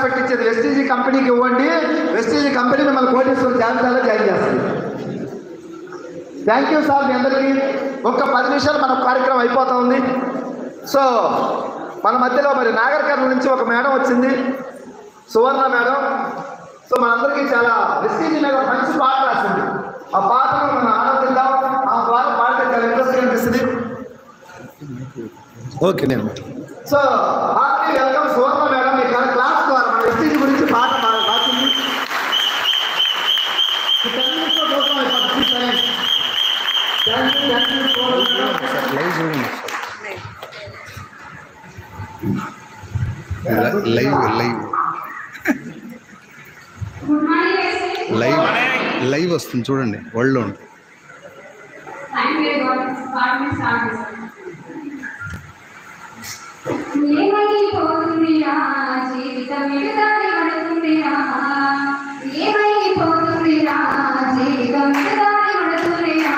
Respect ఇచ్చేది Vestige కంపెనీకి ఇవ్వండి. వెస్టీజీ కంపెనీ మిమ్మల్ని కోటీశ్వరుల జాబితాలో జాయిన్ చేస్తుంది. థ్యాంక్ యూ సార్ మీ అందరికీ. ఒక్క 10 నిమిషాలు మన కార్యక్రమం అయిపోతా ఉంది. సో మన మధ్యలో మరి నాగర్ కర్నూలు నుంచి ఒక మేడం వచ్చింది, సువర్ణ మేడం. సో మనందరికీ చాలా వెస్టీజీ మీద మంచి పాట రాసింది. ఆ పాటను మనం ఆనందిద్దాం. ఆ ద్వారా పాడితే చాలా ఇంట్రెస్ట్గా అనిపిస్తుంది. ఓకే నేను సో హార్ట్లీ వెల్కమ్ సువర్ణ మేడం. మీ క్లాస్ ద్వారా మన వెస్టీజీ గురించి పాట రాసింది. లైవ్ వస్తుంది చూడండి వరల్డ్లో. ఏమైపోతుందిరా జీవితం ఎదుదారి పడుతుందిరా, ఏమైపోతుందిరా జీవితం ఎదుదారి పడుతుందిరా.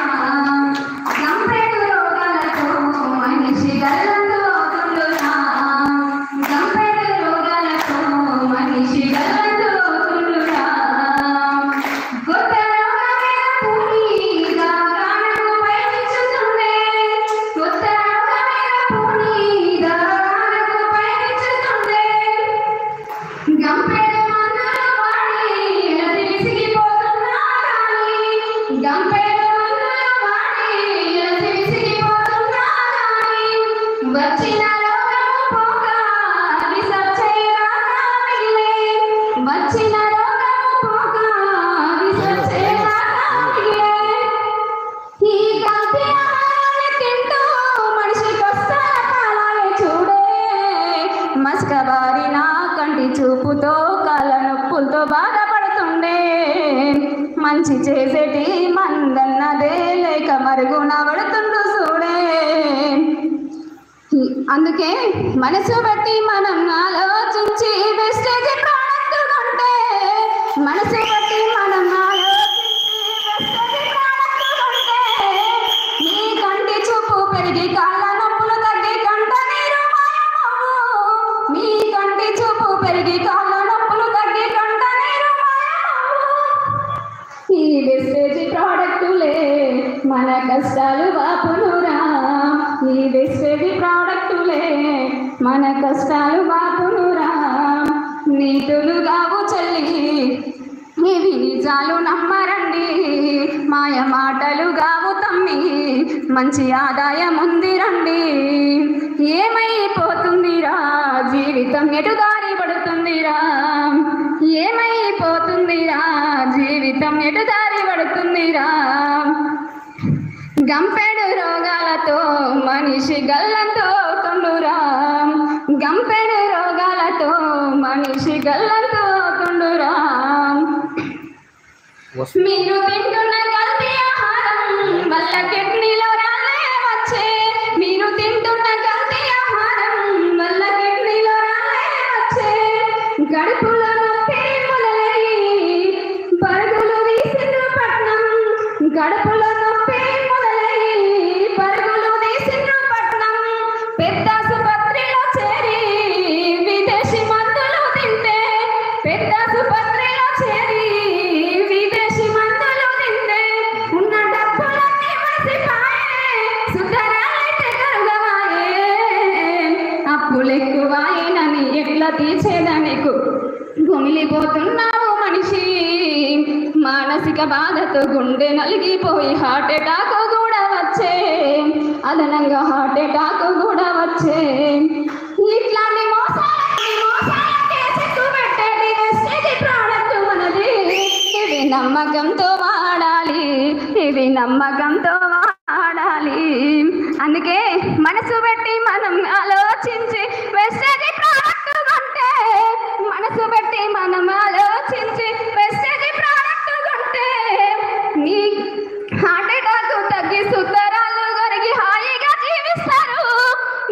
గంపెడు రోగాలతో మనిషి గల్లంతు అవుతుండురా, గంపెడు రోగాలతో మనిషి గల్లంతు అవుతుండురా. కొత్త రోగమైన పూనీగా ప్రాణము పయనించుతుండే, కొత్త రోగమైన పూనీగా ప్రాణము పయనించుతుండే. గంపెడు మందులు వాడి ఎలది విసిగిపోతున్నా కానీ, గంపెడు మందులు వాడి ఎలది విసిగిపోతున్నా కానీ, వచ్చిన రోగము పోగా అది సచ్చేదాకా మిగిలే, వచ్చిన రోగము పోగా అది సచ్చేదాకా మిగిలే. ఈ కల్తీ ఆహారాన్ని తింటూ మనిషికొస్తా కాలాలే చూడే, మస్కబారిన కంటి చూపుతో కాళ్ళ నొప్పులతో బాధపడుతుండే. మంచి చేసేటి మందన్నదే లేక మరుగున పడుతుండు చూడే. అందుకే మనసు బట్టి మనం ఆలోచించి వెస్టేజ్ ప్రోడక్ట్ కొంటే, మనసు బట్టి మనం ఆలోచించి వెస్టేజ్ ప్రోడక్ట్ కొంటే, నీ కంటి చూపు పెరిగి కాళ్ళ నొప్పులు తగ్గి కంట నీరు మాయమవ్వు, నీ కంటి చూపు పెరిగి కాళ్ళ నొప్పులు తగ్గి కంట నీరు మాయమవ్వు. ఈ వెస్టేజ్ ప్రోడక్టులే మన కష్టాలు బాపునురా, ఈ వెస్టేజ్ ప్రోడక్టులే మన కష్టాలు బాపునురా. నీతులు గావు చెల్లి ఇవి నిజాలు నమ్మరండి, మాయ మాటలు గావు తమ్మి మంచి ఆదాయం ఉంది రండి. ఏమైపోతుందిరా జీవితం ఎటు దారి పడుతుందిరా, ఏమైపోతుందిరా జీవితం ఎటు దారి పడుతుందిరా. గంపెడు రోగాలతో మనిషి గల్లంతు అవుతుండురా, గంపెడు రోగాలతో మనిషి గల్లంతు అవుతుండురా. మీరు తింటున్న కల్తీ ఆహారం వల్ల కిడ్నీలో రాలే వచ్చే, మీరు తింటున్న కల్తీ ఆహారం వల్ల కిడ్నీలో రాలే వచ్చే. గడుపులో నొప్పి మొదలై పరుగులు తీసిండ్రు పట్నం, గడుపులో నొప్పి మొదలై పరుగులు తీసిండ్రు పట్నం. పెద్ద ఆసుపత్రిలో చేరి విదేశీ మందులు తింటే, పెద్ద ఆసుపత్రిలో చేరి విదేశీ మందులు తింటే ఉన్న డబ్బులన్నీ మసిపాయే, సుధరాలైతే కరుగవాయే. అప్పులెక్కువాయనని ఎట్లా తీర్చేదా నీకు, కుమిలిపోతున్నావు మనిషి. మానసిక బాధతో గుండె నలిగిపోయి హార్ట్ అటాక్ కూడా వచ్చే, అదనంగా హార్ట్ అటాక్ కూడా వచ్చే. ఇట్లాంటి మోసాలకే చెక్కు పెట్టేది వెస్టేజ్ ప్రోడక్ట్ మనది. ఇవి నమ్మకంతో వాడాలి, ఇవి నమ్మకంతో వాడాలి. అందుకే మనసు పెట్టి మనం ఆలోచించి వెస్టేజ్ ప్రోడక్ట్ కొంటే, మనసు పెట్టి మనం ఆలోచించి వెస్టేజ్ ప్రోడక్ట్ కొంటే, నీ హార్ట్ అటాక్ తగ్గి సుతరాలు కరిగి హాయిగా జీవిస్తారు,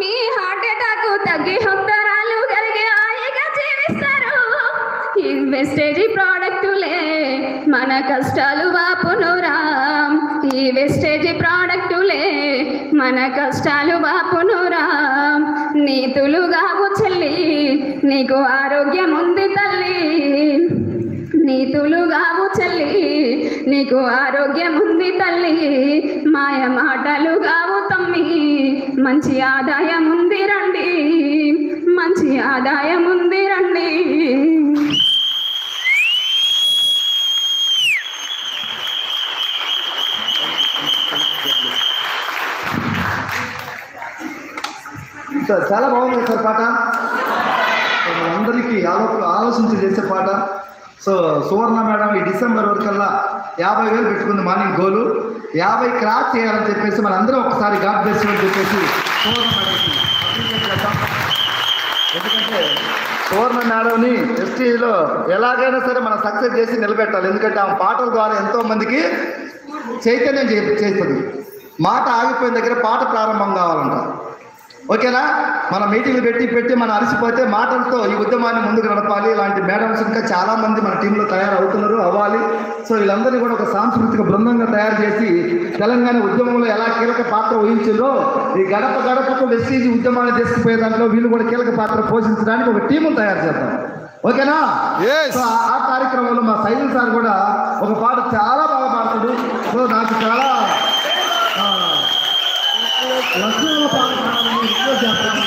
నీ హార్ట్ అటాక్ తగ్గి సుతరాలు కరిగి హాయిగా జీవిస్తారు. ఈ వెస్టేజ్ ప్రోడక్టులే మన కష్టాలు బాపునురా, ఈ వెస్టేజ్ ప్రోడక్టులే మన కష్టాలు బాపునురా. నీతులుగావు చెల్లి నీకు ఆరోగ్యం ఉంది తల్లి, నీతులుగావు చెల్లి నీకు ఆరోగ్యం ఉంది తల్లి, మాయ మాటలు గావు తమ్మి మంచి ఆదాయం ఉంది రండి, మంచి ఆదాయం ఉంది రండి. సార్ చాలా బాగుంది సార్ పాట. అందరికీ ఆలోచించి చేసే పాట. సో సువర్ణ మేడం ఈ డిసెంబర్ వరకల్లా 50,000 పెట్టుకుంది మార్నింగ్ గోలు. 50 క్రాస్ చేయాలని చెప్పేసి మనందరం ఒకసారి గాడ్ బ్లెస్ యు అని చెప్పేసి సువర్ణ మేడంకి అప్రిషియేట్ చేద్దాం. ఎందుకంటే సువర్ణ మేడంని ఎస్టీలో ఎలాగైనా సరే మనం సక్సెస్ చేసి నిలబెట్టాలి. ఎందుకంటే ఆ పాటల ద్వారా ఎంతోమందికి చైతన్యం చేస్తుంది. మాట ఆగిపోయిన దగ్గర పాట ప్రారంభం కావాలంట. ఓకేనా? మన మీటింగ్లు పెట్టి మనం అలసిపోతే మాటలతో ఈ ఉద్యమాన్ని ముందుకు నడపాలి. ఇలాంటి మేడమ్స్ ఇంకా చాలామంది మన టీంలో తయారవుతున్నారు, అవ్వాలి. సో వీళ్ళందరినీ కూడా ఒక సాంస్కృతిక బృందంగా తయారు చేసి తెలంగాణ ఉద్యమంలో ఎలా కీలక పాత్ర వహించిందో ఈ గడప గడపకు వెస్టీజీ ఉద్యమాన్ని తీసుకుపోయే దాంట్లో వీళ్ళు కూడా కీలక పాత్ర పోషించడానికి ఒక టీమును తయారు చేద్దాం. ఓకేనా? సో ఆ కార్యక్రమంలో మా సైనిల్ సార్ కూడా ఒక పాట చాలా బాగా పాడుతాడు. సో నాకు చాలా లక్ష్మణ పాట పాడాలని రిక్వెస్ట్ చేస్తాను.